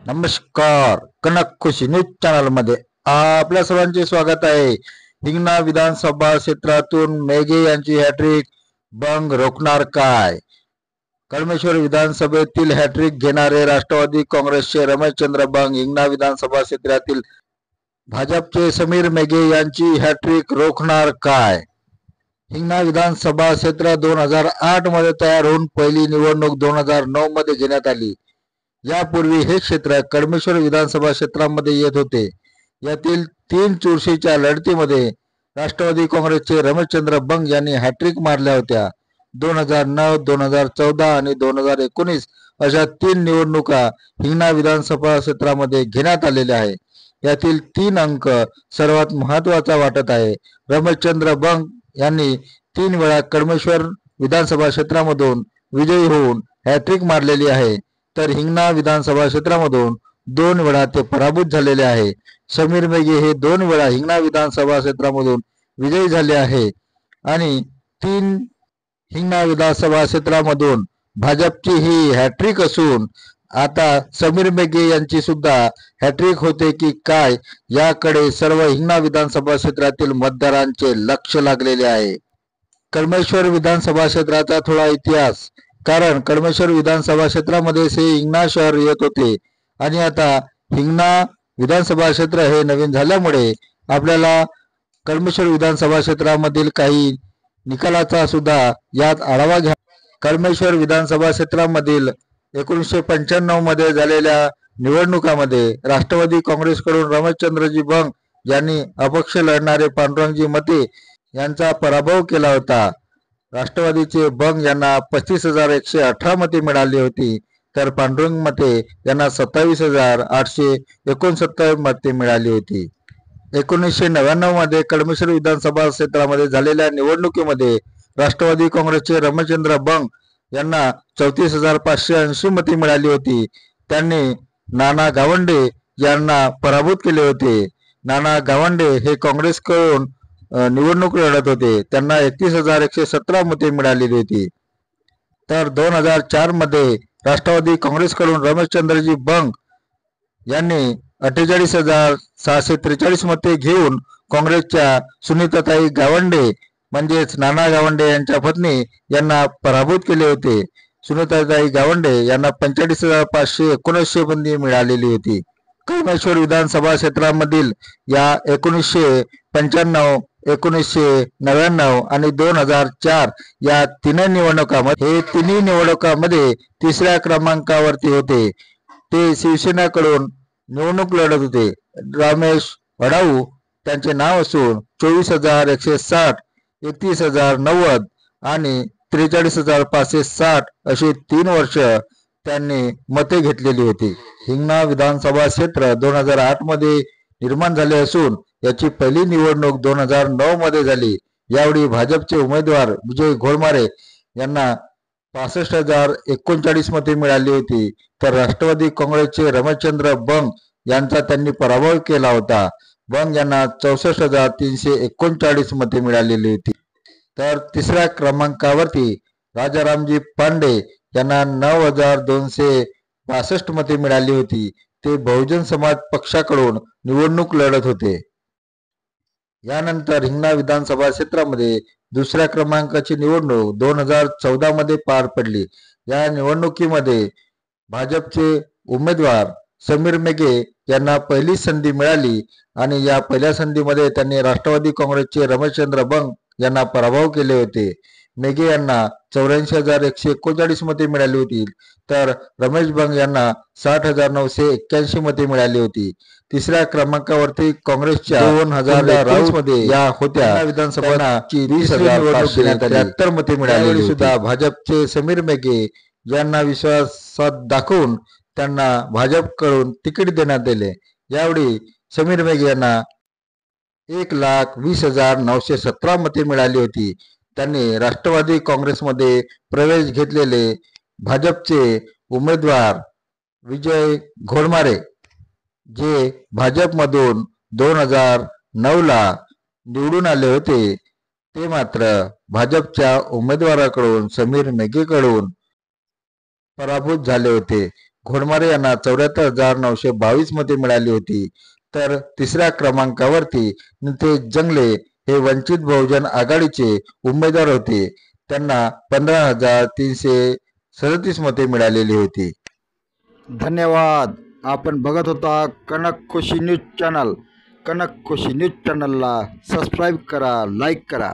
नमस्कार. कनक खुशी news channel मध्ये आपल्या सर्वांचे स्वागत आहे. हिंगणा विधानसभा क्षेत्रातून मेघे यांची हॅट्रिक, बंग रोखणार काय? कळमेश्वर विधानसभेतील हॅट्रिक घेणारे राष्ट्रवादी काँग्रेसचे रमेशचंद्र बंग हिंगणा विधानसभा क्षेत्रातील भाजपचे समीर मेघे यांची हॅट्रिक रोखणार काय? हिंगणा विधानसभा क्षेत्र 2008 मध्ये तयार होऊन पहिली निवडणूक 2009 मध्ये घेण्यात आली. यापूर्वी हे क्षेत्र कळमेश्वर विधानसभा क्षेत्रामध्ये येत होते. यातील 3 चुरशीच्या लढतीमध्ये राष्ट्रवादी काँग्रेसचे रमेशचंद्र बंग यांनी हॅट्रिक मारल्या होत्या. 2009, 2014 आणि 2019 अशा 3 निवडणुका हिंगणा विधानसभा क्षेत्रामध्ये घेण्यात आलेल्या आहे. यातील 3 अंक सर्वात महत्त्वाचा वाटत आहे. रमेशचंद्र बंग यांनी 3 वेळा कळमेश्वर विधानसभा क्षेत्रामधून विजयी होऊन हॅट्रिक मारलेली आहे, तर हिंगणा विधानसभा क्षेत्रामधून 2 वेळा ते पराभूत झालेले आहे. समीर मेघे हे 2 वेळा हिंगणा विधानसभा क्षेत्रामधून विजयी झाले आहे आणि 3 हिंगणा विधानसभा क्षेत्रामधून भाजपची ही हॅट्रिक असून आता समीर मेघे यांची सुद्धा हॅट्रिक होते की काय याकडे सर्व हिंगणा विधानसभा क्षेत्रातील मतदारांचे लक्ष लागलेले आहे. कळमेश्वर विधानसभा क्षेत्राचा थोडा इतिहास. कारण कळमेश्वर विधानसभा क्षेत्रामध्ये हे हिंगणा शहर येत होते आणि आता हिंगणा विधानसभा क्षेत्र हे नवीन झाल्यामुळे आपल्याला कळमेश्वर विधानसभा क्षेत्रामधील काही निकालाचा सुद्धा यात आढावा घ्या. कळमेश्वर विधानसभा क्षेत्रामधील 1995 मध्ये झालेल्या निवडणुकामध्ये राष्ट्रवादी काँग्रेसकडून रमेशचंद्रजी बंग यांनी अपक्ष लढणारे पांडुरंगजी मते यांचा पराभव केला होता. राष्ट्रवादीचे बंग यांना 35,118 मते मिळाली होती, तर पांडुरंग मते यांना 27,869 मते मिळाली होती. 1999 मध्ये कळमेश्वर विधानसभा क्षेत्रामध्ये झालेल्या निवडणुकीमध्ये राष्ट्रवादी काँग्रेसचे रमेशचंद्र बंग यांना 34,580 मते मिळाली होती. त्यांनी नाना गावंडे यांना पराभूत केले होते. नाना गावंडे हे काँग्रेसकडून निवडणूक लढत होते. त्यांना 31,117 मते मिळालेली होती. तर 2004 मध्ये राष्ट्रवादी काँग्रेसकडून रमेशचंद्रजी बंग यांनी 48,643 मते घेऊन काँग्रेसच्या सुनीताताई गावंडे म्हणजेच नाना गावंडे यांच्या पत्नी यांना पराभूत केले होते. सुनीताताई गावंडे यांना 45,579 मते मिळालेली होती. कळमेश्वर विधानसभा क्षेत्रामधील या 1995, 1999 आणि 2004 या 3 निवडणुकांमध्ये 3ऱ्या क्रमांकावरती होते. ते शिवसेनेकडून निवडणूक लढत होते. रमेश वडाऊ त्यांचे नाव असून 24,160, 31,090 आणि 43,560 अशी 3 वर्ष त्यांनी मते घेतलेली होती. हिंगणा विधानसभा क्षेत्र 2008 मध्ये निर्माण झाले असून याची पहिली निवडणूक 2009 मध्ये झाली. यावेळी भाजपचे उमेदवार विजय घोडमारे यांना 65,039 मते मिळाली होती, तर राष्ट्रवादी काँग्रेसचे रमेशचंद्र बंग यांचा त्यांनी पराभव केला होता. बंग यांना 64,339 मते मिळालेली होती. तर 3ऱ्या क्रमांकावरती राजारामजी पांडे यांना 9,262 मते मिळाली होती. ते बहुजन समाज पक्षाकडून निवडणूक लढत होते. यानंतर हिंगणा विधानसभा क्षेत्रामध्ये 2ऱ्या क्रमांकाची निवडणूक 2014 मध्ये पार पडली. या निवडणुकीमध्ये भाजपचे उमेदवार समीर मेघे यांना पहिली संधी मिळाली आणि या पहिल्या संधीमध्ये त्यांनी राष्ट्रवादी काँग्रेसचे रमेशचंद्र बंग यांना पराभव केले होते. मेघे यांना 84,139 मते मिळाली होती, तर रमेश बंग यांना 60,981 मते मिळाली होती. 3ऱ्या क्रमांकावरती काँग्रेसच्या 2,000 राऊत मध्ये या होत्या. विधानसभाची 20,573 मते मिळाली सुद्धा भाजपचे समीर मेघे यांना विश्वासात दाखवून त्यांना भाजपकडून तिकीट देण्यात आले. यावेळी समीर मेघे यांना 1,20,917 मते मिळाली होती. त्यांनी राष्ट्रवादी काँग्रेसमध्ये प्रवेश घेतलेले भाजपचे उमेदवार विजय घोडमारे जे भाजपमधून 2009 ला निवडून आले होते, ते मात्र भाजपच्या उमेदवाराकडून समीर मेघेकडून पराभूत झाले होते. घोडमारे यांना 74,922 मते मिळाली होती. तर तिसऱ्या क्रमांकावरती नितेश जंगले हे वंचित बहुजन आघाडीचे उमेदवार होते. त्यांना 15,337 मते मिळालेली होती. धन्यवाद. आपण बघत होता कनक खुशी न्यूज चॅनल. कनक खुशी न्यूज चॅनलला सबस्क्राईब करा, लाईक करा.